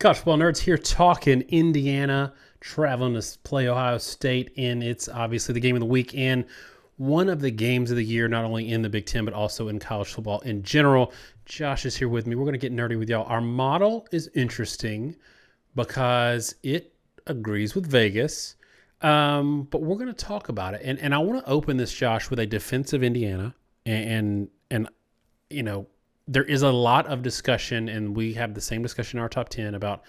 College Football Nerds here talking Indiana, traveling to play Ohio State, and it's obviously the game of the week and one of the games of the year, not only in the Big Ten, but also in college football in general. Josh is here with me. We're going to get nerdy with y'all. Our model is interesting because it agrees with Vegas, but we're going to talk about it. And I want to open this, Josh, with a defensive Indiana, and you know, there is a lot of discussion, and we have the same discussion in our top 10 about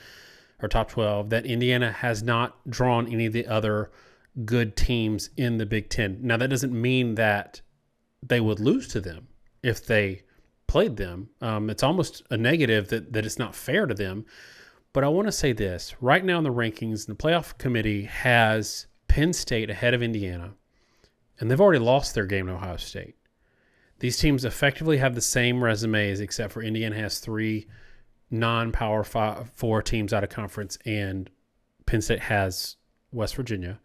our top 12, that Indiana has not drawn any of the other good teams in the Big Ten. Now, that doesn't mean that they would lose to them if they played them. It's almost a negative that it's not fair to them. But I want to say this. Right now in the rankings, the playoff committee has Penn State ahead of Indiana, and they've already lost their game to Ohio State. These teams effectively have the same resumes, except for Indiana has 3 non-power 4 teams out of conference, and Penn State has West Virginia.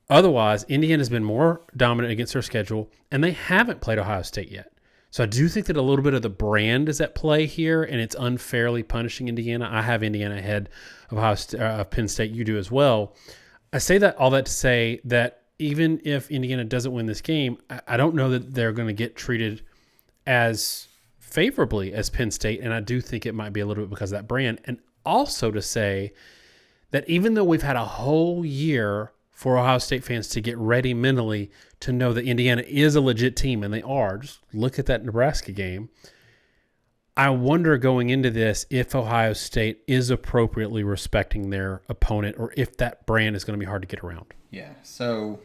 Otherwise, Indiana has been more dominant against their schedule, and they haven't played Ohio State yet. So I do think that a little bit of the brand is at play here, and it's unfairly punishing Indiana. I have Indiana ahead of Penn State. You do as well. I say that all that to say that even if Indiana doesn't win this game, I don't know that they're going to get treated as favorably as Penn State, and I do think it might be a little bit because of that brand. And also to say that even though we've had a whole year for Ohio State fans to get ready mentally to know that Indiana is a legit team, and they are, just look at that Nebraska game, I wonder going into this if Ohio State is appropriately respecting their opponent or if that brand is going to be hard to get around. Yeah, so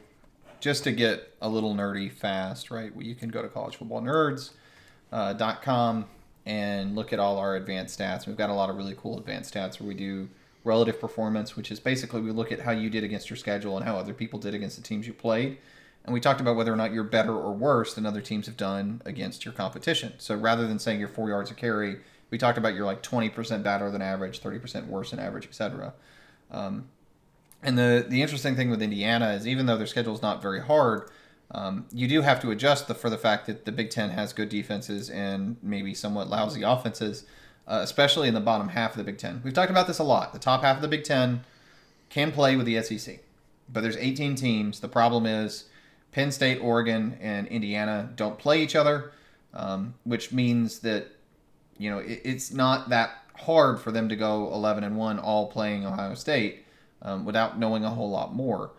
just to get a little nerdy fast, right, you can go to collegefootballnerds.com and look at all our advanced stats. We've got a lot of really cool advanced stats where we do relative performance, which is basically we look at how you did against your schedule and how other people did against the teams you played. And we talked about whether or not you're better or worse than other teams have done against your competition. So rather than saying you're 4 yards a carry, we talked about you're like 20% better than average, 30% worse than average, etc. And the interesting thing with Indiana is even though their schedule is not very hard, you do have to adjust for the fact that the Big Ten has good defenses and maybe somewhat lousy offenses, especially in the bottom half of the Big Ten. We've talked about this a lot. The top half of the Big Ten can play with the SEC, but there's 18 teams. The problem is Penn State, Oregon, and Indiana don't play each other, which means that it's not that hard for them to go 11-1 all playing Ohio State without knowing a whole lot more.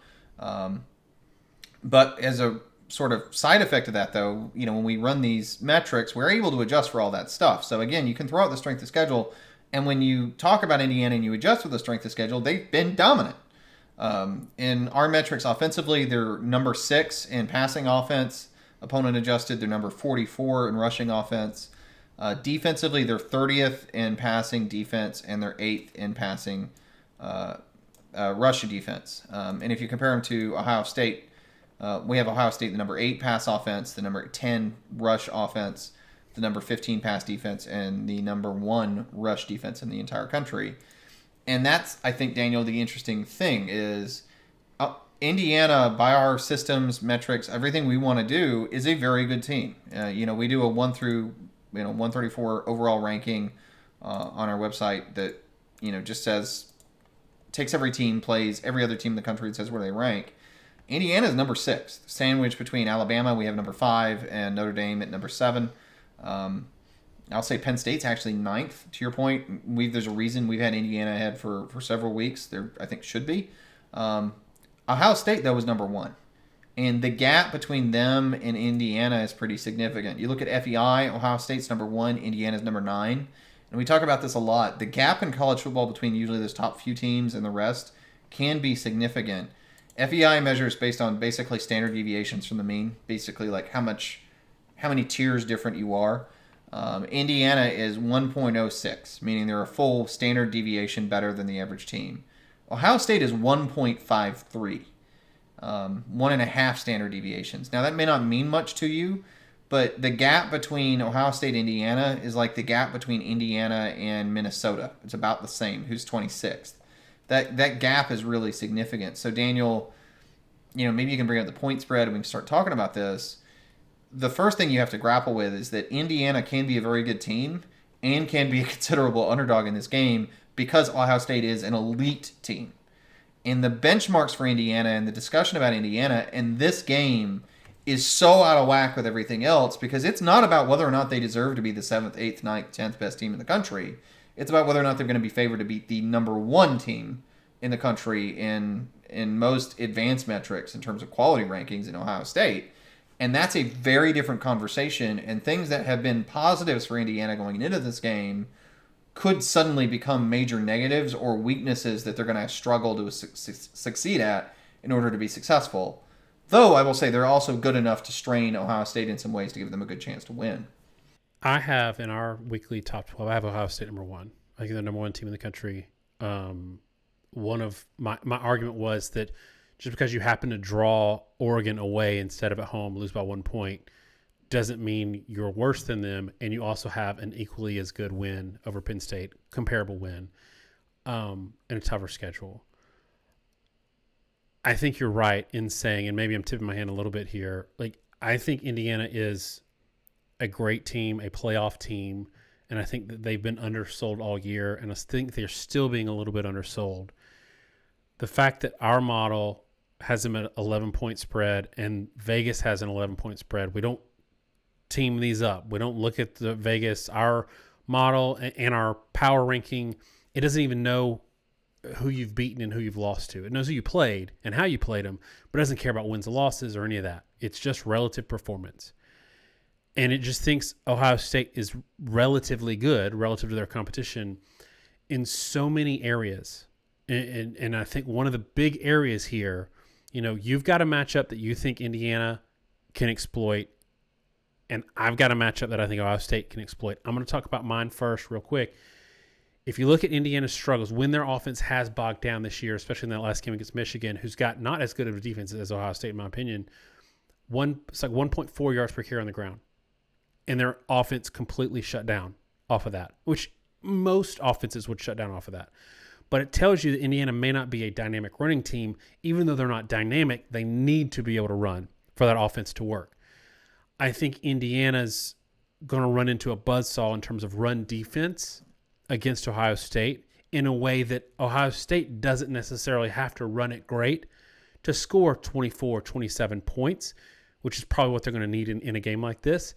But as a sort of side effect of that, though, when we run these metrics, we're able to adjust for all that stuff. So again, you can throw out the strength of schedule, and when you talk about Indiana and you adjust for the strength of schedule, they've been dominant. In our metrics offensively, they're number 6 in passing offense, opponent adjusted. They're number 44 in rushing offense. Defensively, they're 30th in passing defense, and they're 8th in passing rush defense. And if you compare them to Ohio State, we have Ohio State the number 8 pass offense, the number 10 rush offense, the number 15 pass defense, and the number 1 rush defense in the entire country. And that's, I think, Daniel, the interesting thing is Indiana, by our systems, metrics, everything we want to do, is a very good team. We do a 1 through 134 overall ranking on our website that just says takes every team, plays every other team in the country, and says where they rank. Indiana is number 6, sandwiched between Alabama. We have number 5 and Notre Dame at number 7. I'll say Penn State's actually 9th. To your point, there's a reason we've had Indiana ahead for several weeks. There, I think, should be. Ohio State, though, was number 1. And the gap between them and Indiana is pretty significant. You look at FEI, Ohio State's number 1, Indiana's number 9. And we talk about this a lot. The gap in college football between usually those top few teams and the rest can be significant. FEI measures based on basically standard deviations from the mean, basically like how many tiers different you are. Indiana is 1.06, meaning they're a full standard deviation better than the average team. Ohio State is 1.53, 1.5 standard deviations. Now, that may not mean much to you, but the gap between Ohio State and Indiana is like the gap between Indiana and Minnesota. It's about the same. Who's 26th? That gap is really significant. So, Daniel, maybe you can bring up the point spread and we can start talking about this. The first thing you have to grapple with is that Indiana can be a very good team, and can be a considerable underdog in this game because Ohio State is an elite team. And the benchmarks for Indiana and the discussion about Indiana in this game is so out of whack with everything else because it's not about whether or not they deserve to be the 7th, 8th, 9th, 10th best team in the country. It's about whether or not they're going to be favored to beat the number one team in the country in most advanced metrics in terms of quality rankings in Ohio State. And that's a very different conversation. And things that have been positives for Indiana going into this game could suddenly become major negatives or weaknesses that they're going to struggle to succeed at in order to be successful. Though I will say they're also good enough to strain Ohio State in some ways to give them a good chance to win. I have in our weekly top 12, I have Ohio State number one. I think they're the number one team in the country. One of my argument was that just because you happen to draw Oregon away instead of at home, lose by 1 point, doesn't mean you're worse than them. And you also have an equally as good win over Penn State, comparable win, and a tougher schedule. I think you're right in saying, and maybe I'm tipping my hand a little bit here, like I think Indiana is a great team, a playoff team, and I think that they've been undersold all year, and I think they're still being a little bit undersold. The fact that our model has them at 11-point spread and Vegas has an 11-point spread, we don't team these up. We don't look at the Vegas, our model and our power ranking. It doesn't even know who you've beaten and who you've lost to. It knows who you played and how you played them, but it doesn't care about wins and losses or any of that. It's just relative performance. And it just thinks Ohio State is relatively good relative to their competition in so many areas. And I think one of the big areas here, you've got a matchup that you think Indiana can exploit, and I've got a matchup that I think Ohio State can exploit. I'm going to talk about mine first real quick. If you look at Indiana's struggles, when their offense has bogged down this year, especially in that last game against Michigan, who's got not as good of a defense as Ohio State, in my opinion, it's like 1.4 yards per carry on the ground. And their offense completely shut down off of that, which most offenses would shut down off of that. But it tells you that Indiana may not be a dynamic running team. Even though they're not dynamic, they need to be able to run for that offense to work. I think Indiana's going to run into a buzzsaw in terms of run defense against Ohio State in a way that Ohio State doesn't necessarily have to run it great to score 24, 27 points, which is probably what they're going to need in a game like this.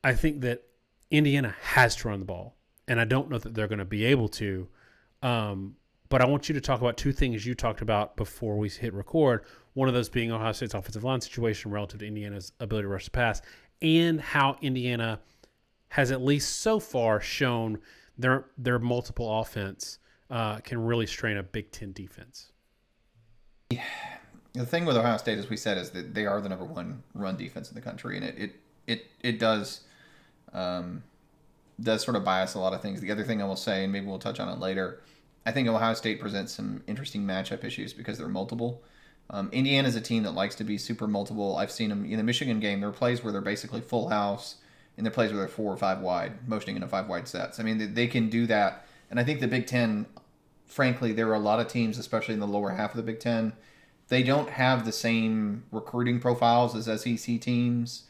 I think that Indiana has to run the ball, and I don't know that they're going to be able to. But I want you to talk about two things you talked about before we hit record, one of those being Ohio State's offensive line situation relative to Indiana's ability to rush the pass, and how Indiana has at least so far shown their multiple offense can really strain a Big Ten defense. The thing with Ohio State, as we said, is that they are the number one run defense in the country, and it does sort of bias a lot of things. The other thing I will say, and maybe we'll touch on it later, I think Ohio State presents some interesting matchup issues because they're multiple. Indiana is a team that likes to be super multiple. I've seen them in the Michigan game. There are plays where they're basically full house, and there are plays where they're 4 or 5 wide, motioning into 5 wide sets. I mean, they can do that. And I think the Big Ten, frankly, there are a lot of teams, especially in the lower half of the Big Ten, they don't have the same recruiting profiles as SEC teams.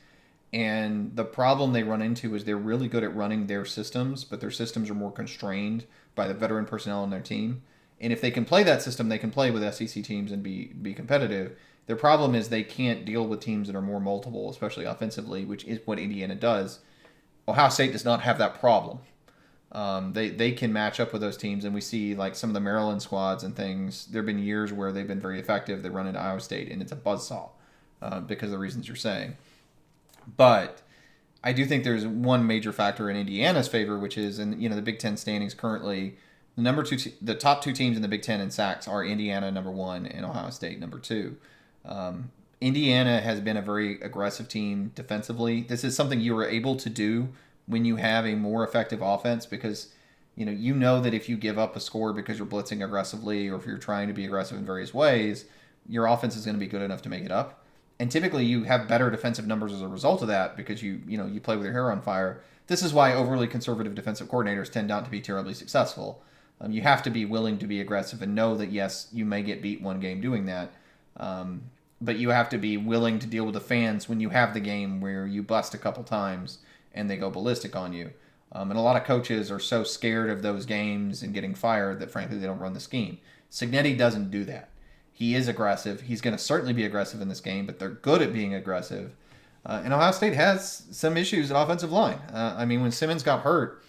And the problem they run into is they're really good at running their systems, but their systems are more constrained by the veteran personnel on their team. And if they can play that system, they can play with SEC teams and be competitive. Their problem is they can't deal with teams that are more multiple, especially offensively, which is what Indiana does. Ohio State does not have that problem. They can match up with those teams, and we see like some of the Maryland squads and things. There have been years where they've been very effective. They run into Iowa State, and it's a buzzsaw because of the reasons you're saying. But I do think there's one major factor in Indiana's favor, which is in the Big Ten standings currently. The top two teams in the Big Ten in sacks are Indiana number 1 and Ohio State number 2. Indiana has been a very aggressive team defensively. This is something you are able to do when you have a more effective offense because you know that if you give up a score because you're blitzing aggressively or if you're trying to be aggressive in various ways, your offense is going to be good enough to make it up. And typically you have better defensive numbers as a result of that because you play with your hair on fire. This is why overly conservative defensive coordinators tend not to be terribly successful. You have to be willing to be aggressive and know that, yes, you may get beat one game doing that. But you have to be willing to deal with the fans when you have the game where you bust a couple times and they go ballistic on you. And a lot of coaches are so scared of those games and getting fired that, frankly, they don't run the scheme. Cignetti doesn't do that. He is aggressive. He's going to certainly be aggressive in this game, but they're good at being aggressive. And Ohio State has some issues at offensive line. I mean, when Simmons got hurt,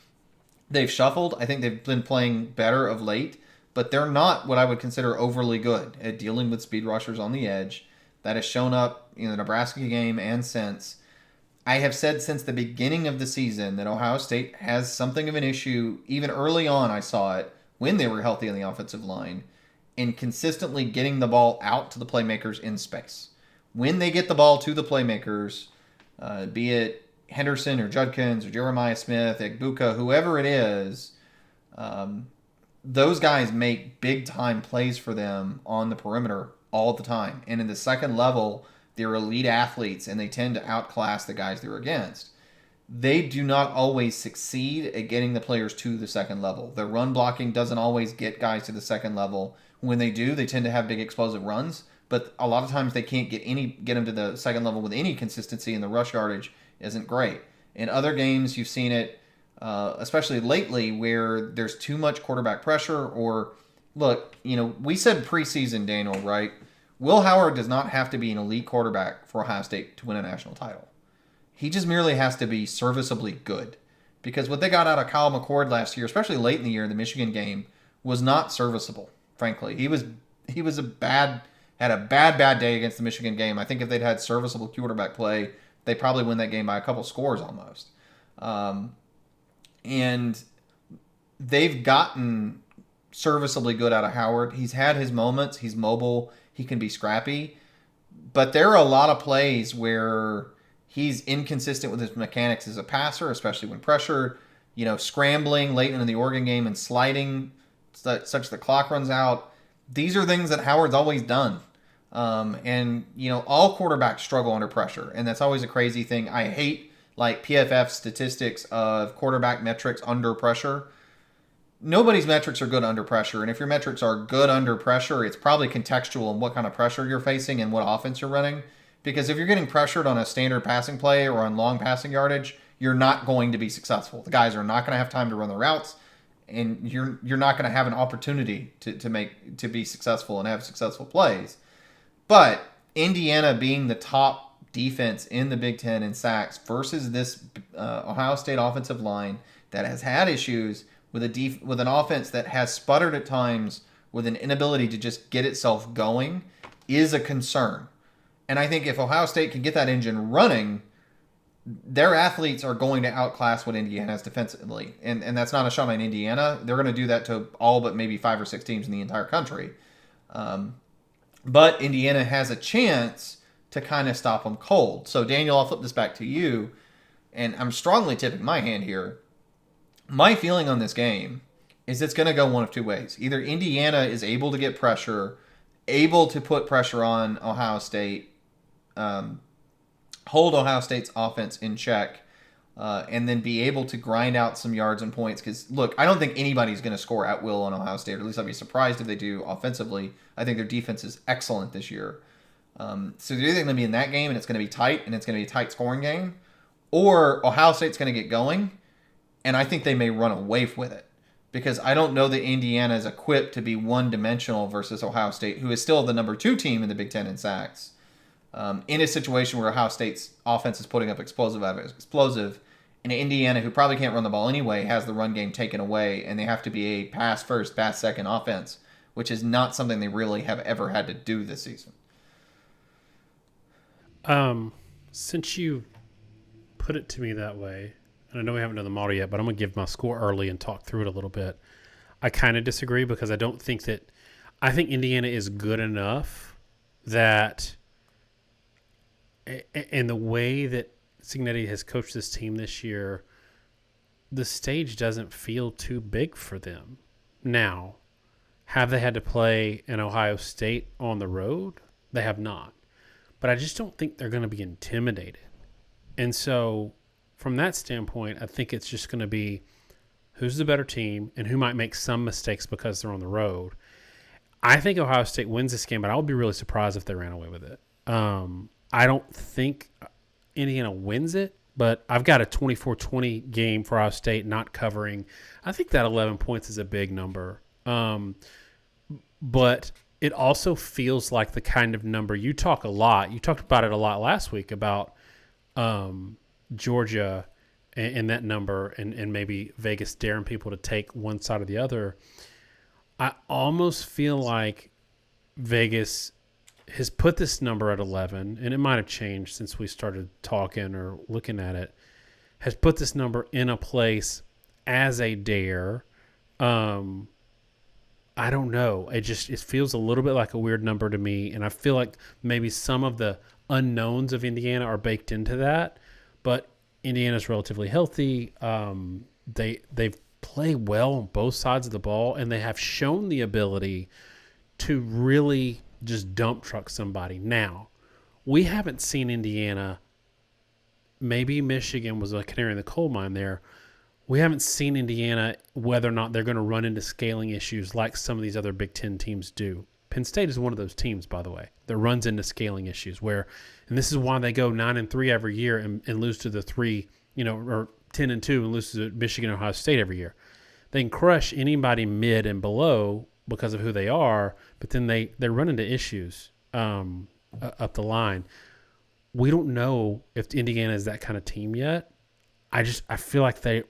they've shuffled. I think they've been playing better of late, but they're not what I would consider overly good at dealing with speed rushers on the edge. That has shown up in the Nebraska game and since. I have said since the beginning of the season that Ohio State has something of an issue. Even early on, I saw it when they were healthy on the offensive line in consistently getting the ball out to the playmakers in space. When they get the ball to the playmakers, be it Henderson or Judkins or Jeremiah Smith, Egbuka, whoever it is, those guys make big-time plays for them on the perimeter all the time. And in the second level, they're elite athletes, and they tend to outclass the guys they're against. They do not always succeed at getting the players to the second level. Their run blocking doesn't always get guys to the second level. When they do, they tend to have big explosive runs, but a lot of times they can't get them to the second level with any consistency, and the rush yardage isn't great. In other games, you've seen it, especially lately, where there's too much quarterback pressure. Or look, we said preseason, Daniel, right? Will Howard does not have to be an elite quarterback for Ohio State to win a national title. He just merely has to be serviceably good, because what they got out of Kyle McCord last year, especially late in the year in the Michigan game, was not serviceable. Frankly, he was had a bad day against the Michigan game. I think if they'd had serviceable quarterback play, they probably win that game by a couple scores almost. And they've gotten serviceably good out of Howard. He's had his moments. He's mobile. He can be scrappy. But there are a lot of plays where he's inconsistent with his mechanics as a passer, especially when pressured. Scrambling late in the Oregon game and sliding such the clock runs out. These are things that Howard's always done. And all quarterbacks struggle under pressure, and that's always a crazy thing. I hate PFF statistics of quarterback metrics under pressure. Nobody's metrics are good under pressure, and if your metrics are good under pressure, it's probably contextual in what kind of pressure you're facing and what offense you're running. Because if you're getting pressured on a standard passing play or on long passing yardage, you're not going to be successful. The guys are not going to have time to run the routes, and you're not going to have an opportunity to be successful and have successful plays. But Indiana being the top defense in the Big Ten in sacks versus this Ohio State offensive line that has had issues with an offense that has sputtered at times with an inability to just get itself going is a concern. And I think if Ohio State can get that engine running, their athletes are going to outclass what Indiana has defensively. And that's not a shot on Indiana. They're going to do that to all but maybe 5 or 6 teams in the entire country. But Indiana has a chance to kind of stop them cold. So, Daniel, I'll flip this back to you. And I'm strongly tipping my hand here. My feeling on this game is it's going to go one of two ways. Either Indiana is able to get pressure, able to put pressure on Ohio State, hold Ohio State's offense in check, and then be able to grind out some yards and points. Because, look, I don't think anybody's going to score at will on Ohio State, or at least I'd be surprised if they do offensively. I think their defense is excellent this year. So they're either going to be in that game and it's going to be tight, and it's going to be a tight scoring game, or Ohio State's going to get going, and I think they may run away with it. Because I don't know that Indiana is equipped to be one-dimensional versus Ohio State, who is still the number 2 team in the Big Ten in sacks. In a situation where Ohio State's offense is putting up explosive, and Indiana, who probably can't run the ball anyway, has the run game taken away, and they have to be a pass-first, pass-second offense, which is not something they really have ever had to do this season. Since you put it to me that way, and I know we haven't done the model yet, but I'm going to give my score early and talk through it a little bit. I kind of disagree because I think Indiana is good enough that in the way that Cignetti has coached this team this year, the stage doesn't feel too big for them. Now, have they had to play in Ohio State on the road? They have not. But I just don't think they're going to be intimidated. And so from that standpoint, I think it's just going to be who's the better team and who might make some mistakes because they're on the road. I think Ohio State wins this game, but I would be really surprised if they ran away with it. I don't think Indiana wins it, but I've got a 24-20 game for Ohio State not covering. I think that 11 points is a big number. But it also feels like the kind of number you talked about it a lot last week about Georgia and that number and maybe Vegas daring people to take one side or the other. I almost feel like Vegas has put this number at 11, and it might have changed since we started talking or looking at it, has put this number in a place as a dare. I don't know. It feels a little bit like a weird number to me, and I feel like maybe some of the unknowns of Indiana are baked into that. But Indiana's relatively healthy. They've played well on both sides of the ball, and they have shown the ability to really just dump truck somebody. Now, we haven't seen Indiana. Maybe Michigan was a canary in the coal mine there. We haven't seen Indiana, whether or not they're going to run into scaling issues like some of these other Big Ten teams do. Penn State is one of those teams, by the way, that runs into scaling issues and this is why they go 9-3 every year and lose to the 3, or 10-2 and lose to Michigan and Ohio State every year. They can crush anybody mid and below because of who they are, but then they run into issues up the line. We don't know if Indiana is that kind of team yet. I feel like they're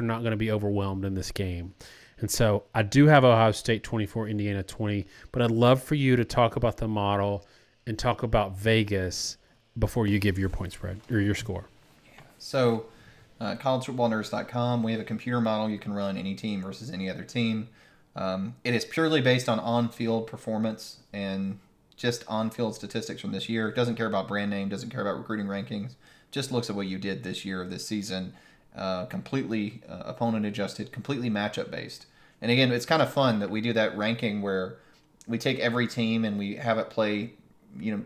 not going to be overwhelmed in this game. And so I do have Ohio State 24, Indiana 20, but I'd love for you to talk about the model and talk about Vegas before you give your point spread or your score. So collegefootballnerds.com, we have a computer model you can run any team versus any other team. It is purely based on on-field performance and just on-field statistics from this year. It doesn't care about brand name, doesn't care about recruiting rankings, just looks at what you did this year, this season. Completely opponent adjusted, completely matchup based. And again, it's kind of fun that we do that ranking where we take every team and we have it play,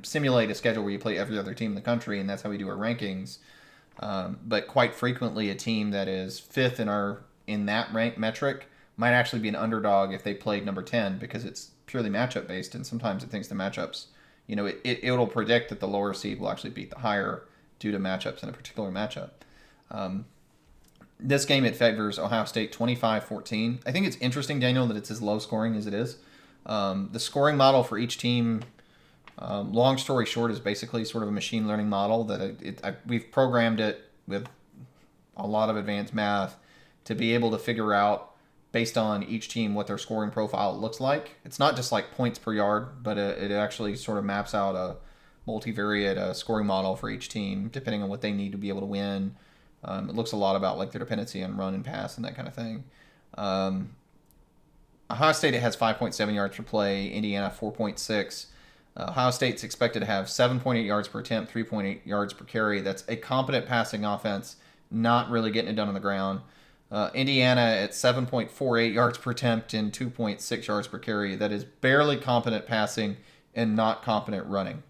simulate a schedule where you play every other team in the country, and that's how we do our rankings. But quite frequently, a team that is fifth in that rank metric might actually be an underdog if they played number 10 because it's purely matchup based, and sometimes it thinks the matchups, it'll predict that the lower seed will actually beat the higher due to matchups in a particular matchup. This game, it favors Ohio State 25-14. I think it's interesting, Daniel, that it's as low scoring as it is. The scoring model for each team, long story short, is basically sort of a machine learning model that we've programmed it with a lot of advanced math to be able to figure out, based on each team, what their scoring profile looks like. It's not just like points per yard, but it actually sort of maps out a multivariate scoring model for each team, depending on what they need to be able to win. It looks a lot about like their dependency on run and pass and that kind of thing. Ohio State has 5.7 yards per play. Indiana 4.6. Ohio State's expected to have 7.8 yards per attempt, 3.8 yards per carry. That's a competent passing offense, not really getting it done on the ground. Indiana at 7.48 yards per attempt and 2.6 yards per carry. That is barely competent passing and not competent running.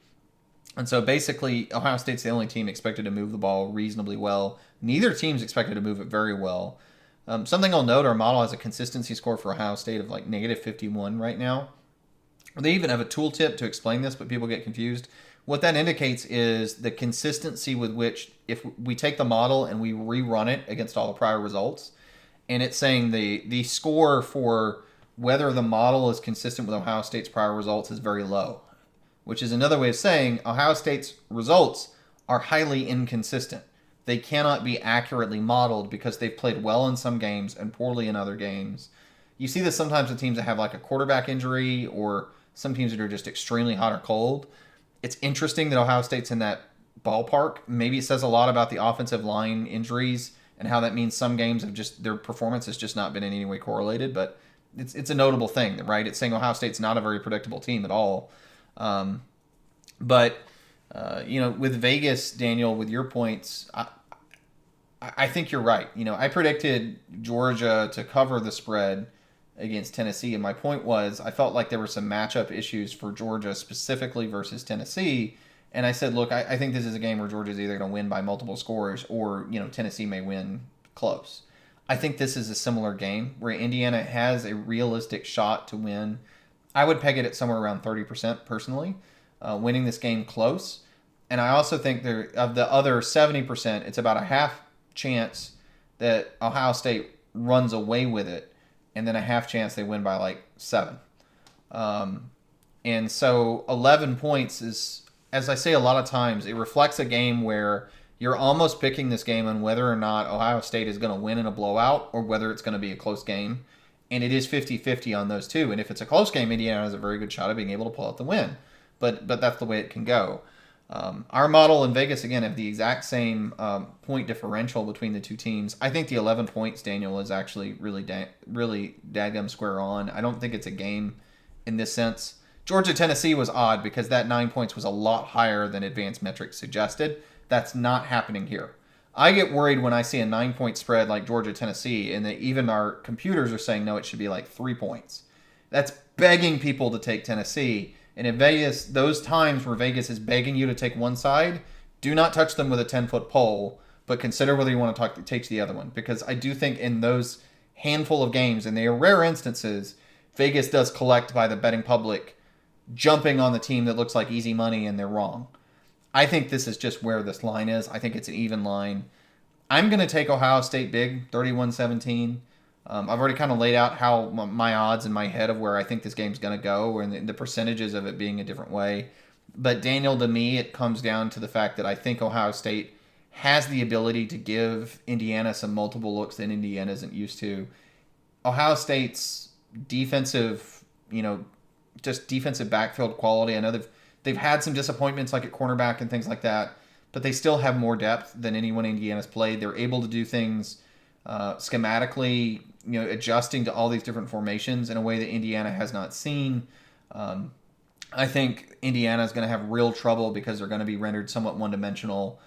And so basically, Ohio State's the only team expected to move the ball reasonably well. Neither team's expected to move it very well. Something I'll note, our model has a consistency score for Ohio State of like -51 right now. They even have a tooltip to explain this, but people get confused. What that indicates is the consistency with which, if we take the model and we rerun it against all the prior results, and it's saying the score for whether the model is consistent with Ohio State's prior results is very low, which is another way of saying Ohio State's results are highly inconsistent. They cannot be accurately modeled because they've played well in some games and poorly in other games. You see this sometimes with teams that have like a quarterback injury or some teams that are just extremely hot or cold. It's interesting that Ohio State's in that ballpark. Maybe it says a lot about the offensive line injuries and how that means some games have just, their performance has just not been in any way correlated, but it's a notable thing, right? It's saying Ohio State's not a very predictable team at all. But with Vegas, Daniel, with your points, I think you're right. I predicted Georgia to cover the spread against Tennessee, and my point was I felt like there were some matchup issues for Georgia specifically versus Tennessee, and I said, look, I think this is a game where Georgia's either going to win by multiple scores or Tennessee may win close. I think this is a similar game where Indiana has a realistic shot to win. I would peg it at somewhere around 30% personally, winning this game close. And I also think of the other 70%, it's about a half chance that Ohio State runs away with it, and then a half chance they win by like 7. And so 11 points is, as I say a lot of times, it reflects a game where you're almost picking this game on whether or not Ohio State is going to win in a blowout or whether it's going to be a close game. And it is 50-50 on those two. And if it's a close game, Indiana has a very good shot of being able to pull out the win. But that's the way it can go. Our model in Vegas, again, have the exact same point differential between the two teams. I think the 11 points, Daniel, is actually really dadgum square on. I don't think it's a game in this sense. Georgia-Tennessee was odd because that 9 points was a lot higher than advanced metrics suggested. That's not happening here. I get worried when I see a 9-point spread like Georgia-Tennessee, and that even our computers are saying, no, it should be like 3 points. That's begging people to take Tennessee. And in Vegas, those times where Vegas is begging you to take one side, do not touch them with a 10-foot pole, but consider whether you want to take the other one. Because I do think in those handful of games, and they are rare instances, Vegas does collect by the betting public jumping on the team that looks like easy money, and they're wrong. I think this is just where this line is. I think it's an even line. I'm going to take Ohio State big, 31-17. I've already kind of laid out how my odds in my head of where I think this game's going to go, and the percentages of it being a different way. But Daniel, to me, it comes down to the fact that I think Ohio State has the ability to give Indiana some multiple looks that Indiana isn't used to. Ohio State's defensive, just defensive backfield quality. I know they've had some disappointments like at cornerback and things like that, but they still have more depth than anyone Indiana's played. They're able to do things schematically, adjusting to all these different formations in a way that Indiana has not seen. I think Indiana is going to have real trouble because they're going to be rendered somewhat one-dimensional.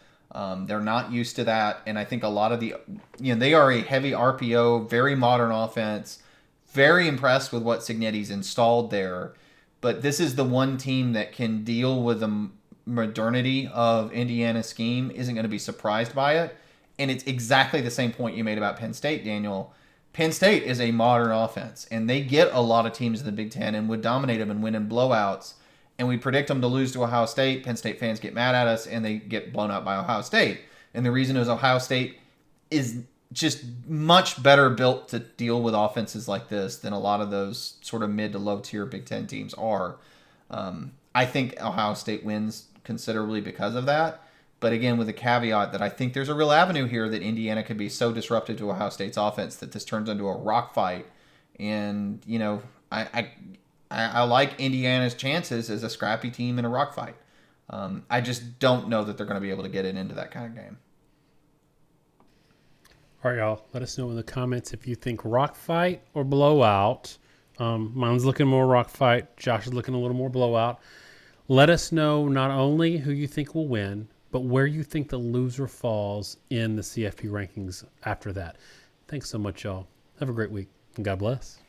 They're not used to that, and I think a lot of they are a heavy RPO, very modern offense. Very impressed with what Cignetti's installed there. But this is the one team that can deal with the modernity of Indiana's scheme, isn't going to be surprised by it. And it's exactly the same point you made about Penn State, Daniel. Penn State is a modern offense, and they get a lot of teams in the Big Ten and would dominate them and win in blowouts. And we predict them to lose to Ohio State. Penn State fans get mad at us, and they get blown out by Ohio State. And the reason is Ohio State is just much better built to deal with offenses like this than a lot of those sort of mid to low tier Big Ten teams are. I think Ohio State wins considerably because of that. But again, with the caveat that I think there's a real avenue here that Indiana could be so disruptive to Ohio State's offense that this turns into a rock fight. And, I like Indiana's chances as a scrappy team in a rock fight. I just don't know that they're going to be able to get it into that kind of game. All right, y'all. Let us know in the comments if you think rock fight or blowout. Mine's looking more rock fight. Josh is looking a little more blowout. Let us know not only who you think will win, but where you think the loser falls in the CFP rankings after that. Thanks so much, y'all. Have a great week, and God bless.